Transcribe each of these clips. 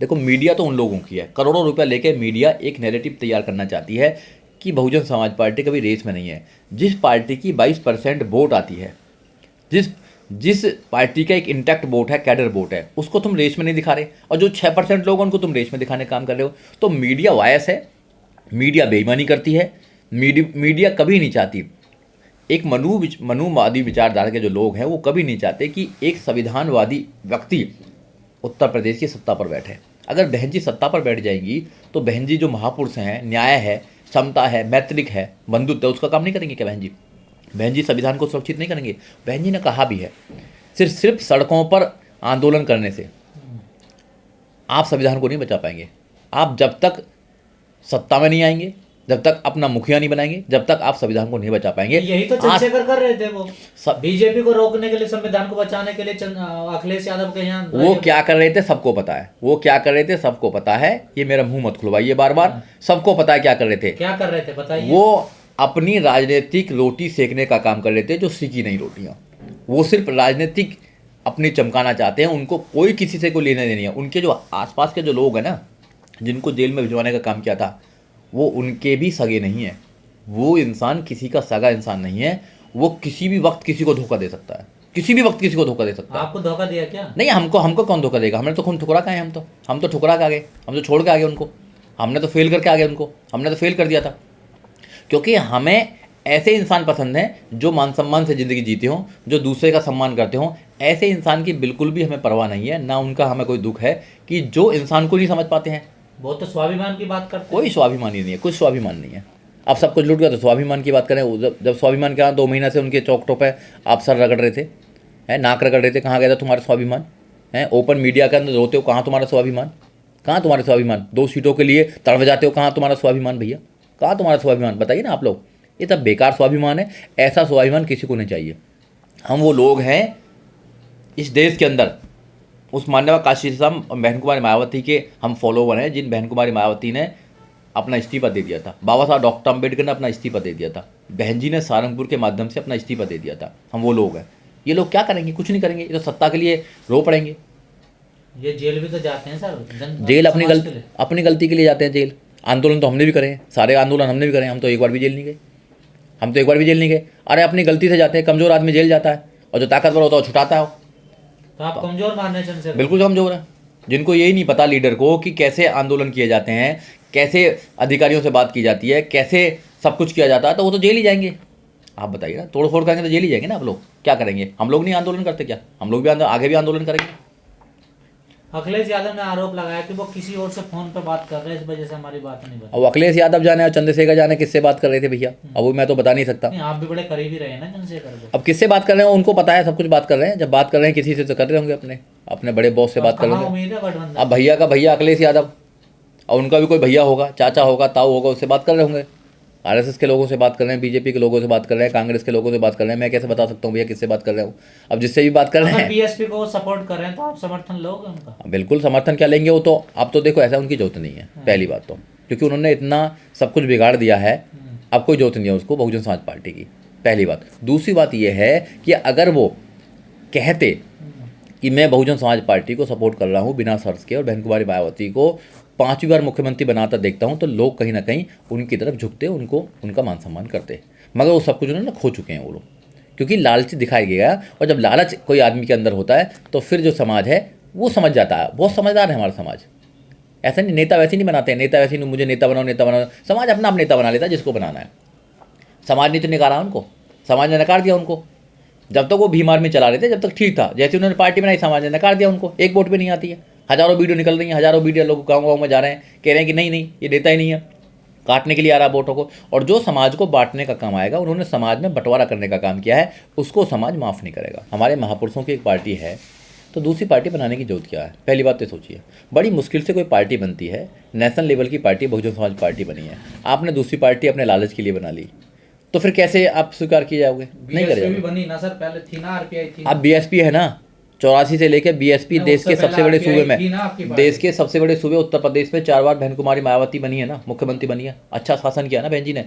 देखो मीडिया तो उन लोगों की है, करोड़ों रुपया लेके मीडिया एक नैरेटिव तैयार करना चाहती है कि बहुजन समाज पार्टी कभी रेस में नहीं है। जिस पार्टी की 22% वोट आती है, जिस जिस पार्टी का एक इंटैक्ट वोट है, कैडर वोट है, उसको तुम रेस में नहीं दिखा रहे, और जो 6% लोग हैं उनको तुम रेस में दिखाने का काम कर रहे हो। तो मीडिया वायस है, मीडिया बेईमानी करती है। मीडिया कभी नहीं चाहती, एक मनुवादी विचारधारा के जो लोग हैं वो कभी नहीं चाहते कि एक संविधानवादी व्यक्ति उत्तर प्रदेश की सत्ता पर बैठे। अगर बहन जी सत्ता पर बैठ जाएंगी तो बहन जी जो महापुरुष हैं, न्याय है, समता है, मैत्रिक है, बंधुत्व है, उसका काम नहीं करेंगे क्या बहन जी? बहन जी संविधान को सुरक्षित नहीं करेंगे? बहन जी ने कहा भी है, सिर्फ सड़कों पर आंदोलन करने से आप संविधान को नहीं बचा पाएंगे। आप जब तक सत्ता में नहीं आएंगे, जब तक अपना मुखिया नहीं बनाएंगे, जब तक आप संविधान को नहीं बचा पाएंगे। यही तो चंद्रशेखर कर रहे थे, वो बीजेपी को रोकने के लिए, संविधान को बचाने के लिए अखिलेश यादव के यहाँ वो क्या कर रहे थे सबको पता है, वो क्या कर रहे थे सबको पता है। ये मेरा मुंह मत खुलवाइए बार बार, सबको पता है क्या कर रहे थे। क्या कर रहे थे बताइए? वो अपनी राजनीतिक रोटी सेकने का काम कर रहे थे, जो सिकी नहीं रोटियां। वो सिर्फ राजनीतिक अपनी चमकाना चाहते हैं, उनको कोई किसी से कोई लेना देनी है। उनके जो आसपास के जो लोग हैं ना, जिनको जेल में भिजवाने का काम किया था, वो उनके भी सगे नहीं है। वो इंसान किसी का सगा इंसान नहीं है। वो किसी भी वक्त किसी को धोखा दे सकता है, किसी भी वक्त किसी को धोखा दे सकता है। आपको धोखा दिया क्या? नहीं, हमको कौन धोखा देगा? हमने तो खून ठुकरा का है, हम तो ठुकरा के आ गए, हम तो छोड़ के आ गए उनको, हमने तो फेल करके आ गए उनको, हमने तो फेल कर दिया था। क्योंकि हमें ऐसे इंसान पसंद हैं जो मान सम्मान से ज़िंदगी जीते हों, जो दूसरे का सम्मान करते हों। ऐसे इंसान की बिल्कुल भी हमें परवाह नहीं है, ना उनका हमें कोई दुख है कि जो इंसान को नहीं समझ पाते हैं। वो तो स्वाभिमान की बात करते हैं। कोई स्वाभिमान ही नहीं है, कुछ स्वाभिमान नहीं है। अब सब कुछ लूट गया तो स्वाभिमान की बात करें। जब स्वाभिमान के यहाँ 2 महीना से उनके चौकटों पे आप सर रगड़ रहे थे, हैं नाक रगड़ रहे थे, कहाँ गया था तुम्हारा स्वाभिमान? हैं ओपन मीडिया के अंदर रोते हो, कहाँ तुम्हारा स्वाभिमान? कहाँ तुम्हारा स्वाभिमान? 2 सीटों के लिए तड़प जाते हो, कहाँ तुम्हारा स्वाभिमान भैया? कहाँ तुम्हारा स्वाभिमान? बताइए ना आप लोग। ये सब बेकार स्वाभिमान है, ऐसा स्वाभिमान किसी को नहीं चाहिए। हम वो लोग हैं इस देश के अंदर, उस मान्यवा काशीराम बहन कुमारी मायावती के हम फॉलोवर हैं, जिन बहन कुमारी मायावती ने अपना इस्तीफा दे दिया था। बाबा साहब डॉक्टर अम्बेडकर ने अपना इस्तीफा दे दिया था। बहन जी ने सारंगपुर के माध्यम से अपना इस्तीफा दे दिया था। हम वो लोग हैं। ये लोग क्या करेंगे? कुछ नहीं करेंगे। ये तो सत्ता के लिए रो पड़ेंगे। ये जेल भी तो जाते हैं सर, जेल अपनी गलती के लिए जाते हैं जेल। आंदोलन तो हमने भी करे हैं, सारे आंदोलन हमने भी करे हैं। हम तो एक बार भी जेल नहीं गए। अरे अपनी गलती से जाते हैं। कमज़ोर आदमी जेल जाता है और जो ताकतवर होता है वो छुटाता है। तो आप कमज़ोर मानने चंद्रशेखर? बिल्कुल कमज़ोर है। जिनको यही नहीं पता लीडर को कि कैसे आंदोलन किए जाते हैं, कैसे अधिकारियों से बात की जाती है, कैसे सब कुछ किया जाता है, तो वो तो जेल ही जाएंगे। आप बताइए ना, तोड़ फोड़ करेंगे तो जेल ही जाएंगे ना। आप लोग क्या करेंगे? हम लोग नहीं आंदोलन करते क्या? हम लोग भी आगे भी आंदोलन करेंगे। अखिलेश यादव ने आरोप लगाया कि वो किसी और से फोन पर बात कर रहे हैं, इस वजह से हमारी बात नहीं बनी। अब अखिलेश यादव जाने और चंद्रशेखर जाने किससे बात कर रहे थे भैया? अब वो मैं तो बता नहीं सकता। आप भी बड़े करीबी रहे ना चंद्रशेखर को। अब किससे बात कर रहे हैं उनको पता है, सब कुछ बात कर रहे हैं। जब बात कर रहे हैं किसी से तो कर रहे होंगे, अपने बड़े बॉस से बात कर रहे होंगे। अब भैया का भैया अखिलेश यादव, और उनका भी कोई भैया होगा, चाचा होगा, ताऊ होगा, उससे बात कर रहे होंगे। आरएसएस के लोगों से बात कर रहे हैं, बीजेपी के लोगों से बात कर रहे हैं, कांग्रेस के लोगों से बात कर रहे हैं। मैं कैसे बता सकता हूँ भैया किससे बात कर रहे हूँ? अब जिससे भी बात कर रहे हैं, बीएसपी को सपोर्ट कर रहे हैं तो आप समर्थन लोगे उनका? बिल्कुल समर्थन क्या लेंगे। वो तो अब तो देखो, ऐसा उनकी जरूरत नहीं है पहली बात तो, क्योंकि उन्होंने इतना सब कुछ बिगाड़ दिया है। अब कोई जरूरत नहीं है उसको बहुजन समाज पार्टी की, पहली बात। दूसरी बात ये है कि अगर वो कहते कि मैं बहुजन समाज पार्टी को सपोर्ट कर रहा हूँ बिना शर्त के, और बहन कुमारी मायावती को 5वीं बार मुख्यमंत्री बनाता देखता हूँ, तो लोग कहीं ना कहीं उनकी तरफ झुकते, उनको उनका मान सम्मान करते। मगर वो सब कुछ उन्होंने खो चुके हैं वो लोग, क्योंकि लालच दिखाया गया। और जब लालच कोई आदमी के अंदर होता है तो फिर जो समाज है वो समझ जाता है। बहुत समझदार है हमारा समाज। ऐसा नहीं, नेता वैसे नहीं बनाते हैं। नेता वैसे नहीं, मुझे नेता बनाओ। समाज अपना आप नेता बना लेता है जिसको बनाना है। समाज ने तो नकारा उनको, समाज ने नकार दिया उनको। जब तक वो भीम आर्मी चला रहे थे, जब तक ठीक था। जैसे उन्होंने पार्टी बनाई, समाज ने नकार दिया उनको। एक वोट भी नहीं आती है। हज़ारों वीडियो निकल रही हैं, हज़ारों वीडियो लोग गाँव में जा रहे हैं, कह रहे हैं कि नहीं ये नेता ही नहीं है, काटने के लिए आ रहा वोटों को। और जो समाज को बांटने का काम आएगा, उन्होंने समाज में बंटवारा करने का काम किया है, उसको समाज माफ़ नहीं करेगा। हमारे महापुरुषों की एक पार्टी है, तो दूसरी पार्टी बनाने की जरूरत क्या है? पहली बात तो सोचिए, बड़ी मुश्किल से कोई पार्टी बनती है। नेशनल लेवल की पार्टी बहुजन समाज पार्टी बनी है, आपने दूसरी पार्टी अपने लालच के लिए बना ली, तो फिर कैसे आप स्वीकार किए जाओगे? नहीं करे जाओगे। बनी ना सर, पहले थी ना आरपीआई थी। अब बीएसपी है ना, 84 से लेकर बीएसपी देश के सबसे बड़े सूबे में, देश के सबसे बड़े सूबे उत्तर प्रदेश में 4 बार बहन कुमारी मायावती बनी है ना, मुख्यमंत्री बनी है। अच्छा शासन किया ना बहन जी ने,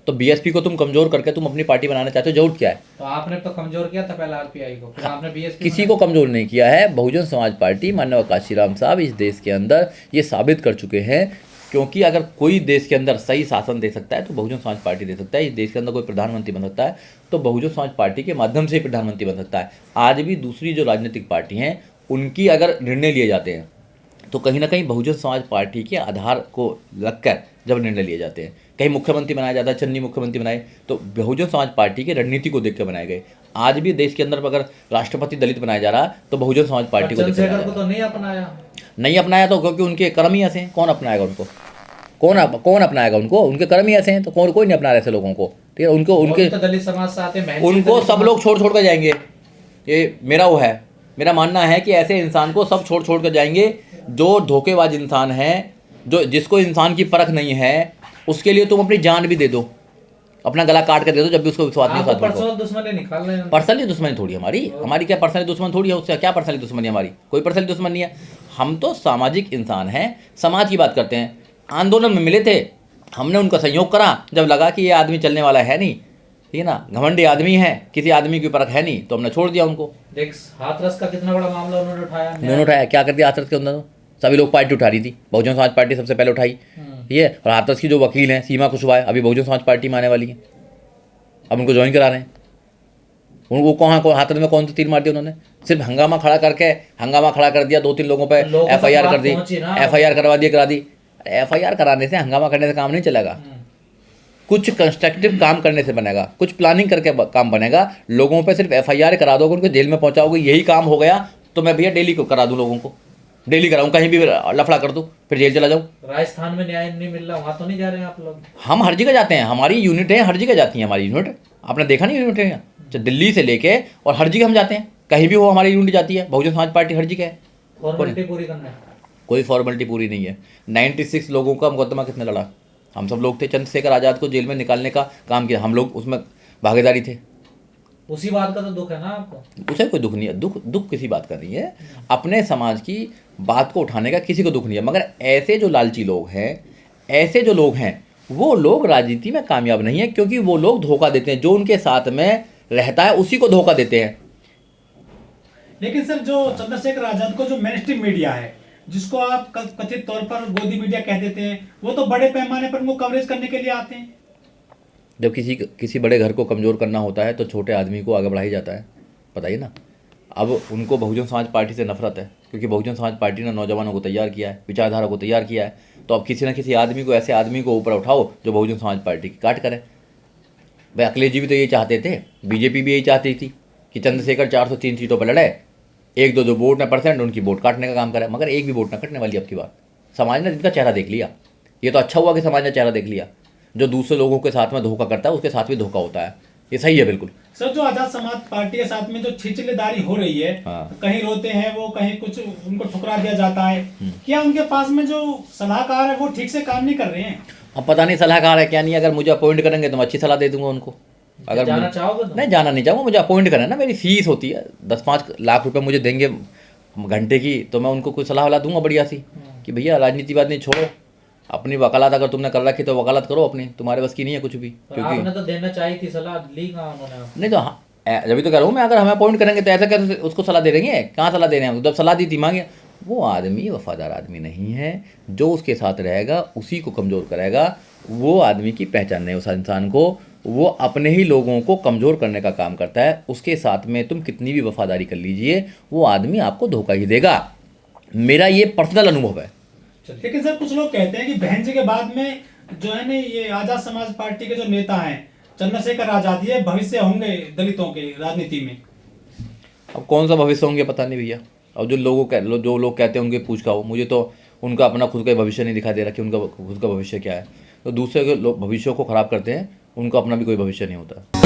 तो बीएसपी को तुम कमजोर करके तुम अपनी पार्टी बनाना चाहते हो, जरूरत क्या है? तो आपने तो कमजोर किया था पहले आरपीआई को, फिर आपने बीएसपी किसी को कमजोर नहीं किया है। बहुजन समाज पार्टी, माननीय काशीराम साहब इस देश के अंदर ये साबित कर चुके हैं, क्योंकि अगर कोई देश के अंदर सही शासन दे सकता है तो बहुजन समाज पार्टी दे सकता है। इस देश के अंदर कोई प्रधानमंत्री बन सकता है तो बहुजन समाज पार्टी के माध्यम से ही प्रधानमंत्री बन सकता है। आज भी दूसरी जो राजनीतिक पार्टी हैं उनकी अगर निर्णय लिए जाते हैं तो कहीं ना कहीं बहुजन समाज पार्टी के आधार को लगकर जब निर्णय लिए जाते हैं, कहीं मुख्यमंत्री बनाया जाता है, चन्नी मुख्यमंत्री बनाए तो बहुजन समाज पार्टी की रणनीति को देख कर बनाए गए। आज भी देश के अंदर अगर राष्ट्रपति दलित बनाया जा रहा तो बहुजन समाज पार्टी को देख कर को तो नहीं अपनाया तो क्योंकि उनके कर्म ही ऐसे हैं। कौन अपनाएगा उनको? कौन अपनाएगा उनको? उनके कर्म ही ऐसे हैं तो कोई नहीं अपना रहे ऐसे लोगों को। ठीक है, उनके तो दलित समाज से आते हैं, उनको सब लोग छोड़ कर जाएंगे। ये मेरा मानना है कि ऐसे इंसान को सब छोड़ कर जाएंगे जो धोखेबाज इंसान है, जो जिसको इंसान की परख नहीं है। उसके लिए तुम अपनी जान भी दे दो, अपना गला काट कर दे दो, जब भी उसको विश्वास नहीं होता। पर्सनली दुश्मनी थोड़ी हमारी क्या पर्सनली दुश्मन थोड़ी है उससे? क्या पर्सनली दुश्मनी हमारी? कोई पर्सनली दुश्मन नहीं है। हम तो सामाजिक इंसान हैं, समाज की बात करते हैं। आंदोलन में मिले थे, हमने उनका सहयोग करा जब लगा कि ये आदमी चलने वाला है नहीं, ठीक है ना, घमंडी आदमी है, किसी आदमी की परख है नहीं, तो हमने छोड़ दिया उनको। देख हाथरस का कितना बड़ा मामला उन्होंने उठाया। क्या कर दिया हाथरस के अंदर? सभी लोग पार्टी उठा रही थी, बहुजन समाज पार्टी सबसे पहले उठाई ये। और हाथरस की जो वकील हैं सीमा कुशवाहा, अभी बहुजन समाज पार्टी में आने वाली है, अब उनको ज्वाइन करा रहे हैं। उनको हाथरस में कौन सा तीर मार दिया उन्होंने? सिर्फ हंगामा खड़ा कर दिया, 2-3 लोगों पे FIR कर दी, FIR करा दी। FIR कराने से, हंगामा करने से काम नहीं चलेगा। कुछ कंस्ट्रक्टिव काम करने से बनेगा, कुछ प्लानिंग करके काम बनेगा। लोगों पे सिर्फ FIR करा दोगे, उनको जेल में पहुंचाओगे, यही काम हो गया तो मैं भैया डेली को करा दूं, लोगों को डेली कराऊं, कहीं भी लफड़ा कर दूं, फिर जेल चला जाऊं। राजस्थान में न्याय नहीं मिल रहा, वहाँ तो नहीं जा रहे हैं आप लोग? हम हर जगह जाते हैं, हमारी यूनिट है, हर जगह जाती है हमारी यूनिट। आपने देखा नहीं यूनिट है? दिल्ली से लेके और हर जगह हम जाते हैं, कहीं भी हो हमारी यूनिट जाती है। बहुजन समाज पार्टी हर जगह है। फॉर्मेलिटी पूरी करना है? कोई फॉर्मेलिटी पूरी नहीं है। 96 लोगों का मुकदमा किसने लड़ा? हम सब लोग थे। चंद्रशेखर आज़ाद को जेल में निकालने का काम किया, हम लोग उसमें भागीदारी थे। उसी बात का तो दुख है ना आपको? उसे कोई दुख नहीं है, दुख किसी बात का नहीं है। अपने समाज की बात को उठाने का किसी को दुख नहीं है। मगर ऐसे जो लालची लोग हैं, ऐसे जो लोग हैं, वो लोग राजनीति में कामयाब नहीं है, क्योंकि वो लोग धोखा देते हैं। जो उनके साथ में रहता है उसी को धोखा देते हैं। लेकिन सर, जो चंद्रशेखर आजाद को जो मेन स्ट्रीम मीडिया है, जिसको आप कथित तौर पर गोदी मीडिया कह देते हैं, वो तो बड़े पैमाने पर उनको कवरेज करने के लिए आते हैं। जब किसी बड़े घर को कमज़ोर करना होता है तो छोटे आदमी को आगे बढ़ाया जाता है, बताइए ना। अब उनको बहुजन समाज पार्टी से नफरत है, क्योंकि बहुजन समाज पार्टी ने नौजवानों को तैयार किया है, विचारधारा को तैयार किया है। तो अब किसी न किसी आदमी को, ऐसे आदमी को ऊपर उठाओ जो बहुजन समाज पार्टी की काट करे। भाई अखिलेश जी भी तो यही चाहते थे, बीजेपी भी यही चाहती थी कि चंद्रशेखर 403 सीटों पर लड़े, 1-2 जो वोट न % उनकी वोट काटने का काम करे। मगर एक भी वोट न कटने वाली अब की बात। समाज ने इनका चेहरा देख लिया। ये तो अच्छा हुआ कि समाज ने चेहरा देख लिया। जो दूसरे लोगों के साथ में धोखा करता है उसके साथ भी धोखा होता है, ये सही है बिल्कुल। सर, जो आजाद समाज पार्टी के साथ में जो छिछलेदारी हो रही है, कहीं रोते हैं वो, कहीं कुछ उनको ठुकरा दिया जाता है, क्या उनके पास में जो सलाहकार है वो ठीक से काम नहीं कर रहे हैं? अब पता नहीं सलाहकार है क्या नहीं। अगर मुझे अपॉइंट करेंगे तो मैं अच्छी सलाह दे दूंगा उनको। अगर जाना चाहोगे तो? नहीं, जाना नहीं चाहूँगा। मुझे अपॉइंट करें ना, मेरी फीस होती है 10-5 लाख रुपए मुझे देंगे घंटे की, तो मैं उनको कोई सलाह दूंगा बढ़िया सी कि भैया राजनीति बात नहीं, छोड़ो अपनी वकालत अगर तुमने कर रखी तो वकालत करो अपनी, तुम्हारे बस की नहीं है कुछ भी। क्योंकि आपने तो देना चाहिए थी सलाह, ली कहाँ उन्होंने? नहीं तो हाँ, जब तो कह रहा हूँ मैं, अगर हमें अपॉइंट करेंगे तो ऐसा कैसे उसको सलाह दे देंगे? कहाँ सलाह दे रहे हैं? जब सलाह दी थी मांगे। वो आदमी वफादार आदमी नहीं है। जो उसके साथ रहेगा उसी को कमज़ोर करेगा। वो आदमी की पहचान नहीं उस इंसान को, वो अपने ही लोगों को कमज़ोर करने का काम करता है। उसके साथ में तुम कितनी भी वफादारी कर लीजिए, वो आदमी आपको धोखा ही देगा। मेरा ये पर्सनल अनुभव है। लेकिन सर, कुछ लोग कहते हैं कि बहन जी के बाद में जो है ना, ये आजाद समाज पार्टी के जो नेता हैं चंद्रशेखर आजाद, ये भविष्य होंगे दलितों के राजनीति में। अब कौन सा भविष्य होंगे पता नहीं भैया। और जो लोग कहते हैं उनके पूछ खाओ, मुझे तो उनका अपना खुद का भविष्य नहीं दिखाई दे रहा कि उनका खुद का भविष्य क्या है। तो दूसरे के लोग भविष्य को ख़राब करते हैं, उनका अपना भी कोई भविष्य नहीं होता।